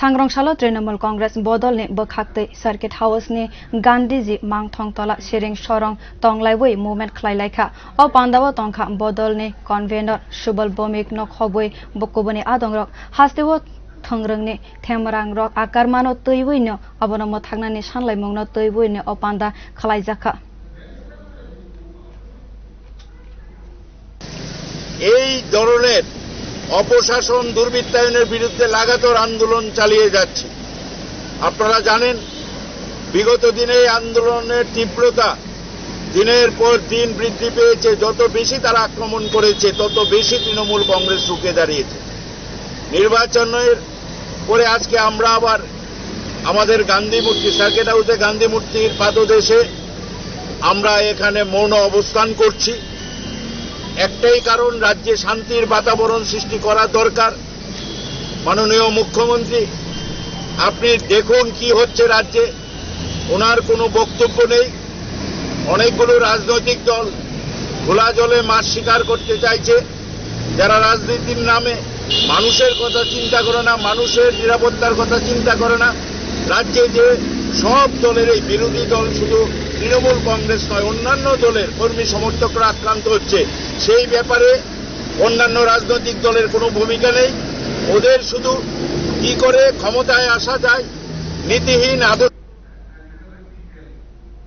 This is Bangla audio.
सांग्रांसालो तृणमूल कांग्रेस बदल ने बखाक्तै सर्किट हाउस ने गांधीजी मांगथंग तला शेरिंग सरंग तंगलाइबोई मूवमेंट खलाइलाइखा अ पांदाव तंखा बदल ने कन्वेनर सुबल बमिक न खबोई बक्कबने आदंगरक हास्तेव थंग्रंगने थेमरांग रक आकारमानो तैबोइनो अबन मथांनानि सानलाइमुंनो तैबोइनो अ पांदा खलाइजाखा এই ধরনের অপশাসন দুর্বৃত্তায়নের বিরুদ্ধে লাগাতার আন্দোলন চালিয়ে যাচ্ছে। আপনারা জানেন বিগত দিনে আন্দোলনের তীব্রতা দিনের পর দিন বৃদ্ধি পেয়েছে। যত বেশি তারা আক্রমণ করেছে তত বেশি তৃণমূল কংগ্রেস রুখে দাঁড়িয়েছে। নির্বাচনের পরে আজকে আমরা আবার আমাদের গান্ধী মূর্তি সার্কিট হাউসে গান্ধী মূর্তির পাদদেশে আমরা এখানে মৌন অবস্থান করছি। একটাই কারণ, রাজ্যে শান্তির বাতাবরণ সৃষ্টি করা দরকার। মাননীয় মুখ্যমন্ত্রী আপনি দেখুন কি হচ্ছে রাজ্যে, ওনার কোনো বক্তব্য নেই। অনেকগুলো রাজনৈতিক দল খোলা জলে মাছ শিকার করতে চাইছে, যারা রাজনীতির নামে মানুষের কথা চিন্তা করে না, মানুষের নিরাপত্তার কথা চিন্তা করে না। রাজ্যে যে সব দলের এই বিরোধী দল, শুধু তৃণমূল কংগ্রেস নয় অন্যান্য দলের কর্মী সমর্থকরা আক্রান্ত হচ্ছে, সেই ব্যাপারে অন্যান্য রাজনৈতিক দলের কোনো ভূমিকা নেই। ওদের শুধু কি করে ক্ষমতায় আসা যায়, নীতিহীন আদর্শ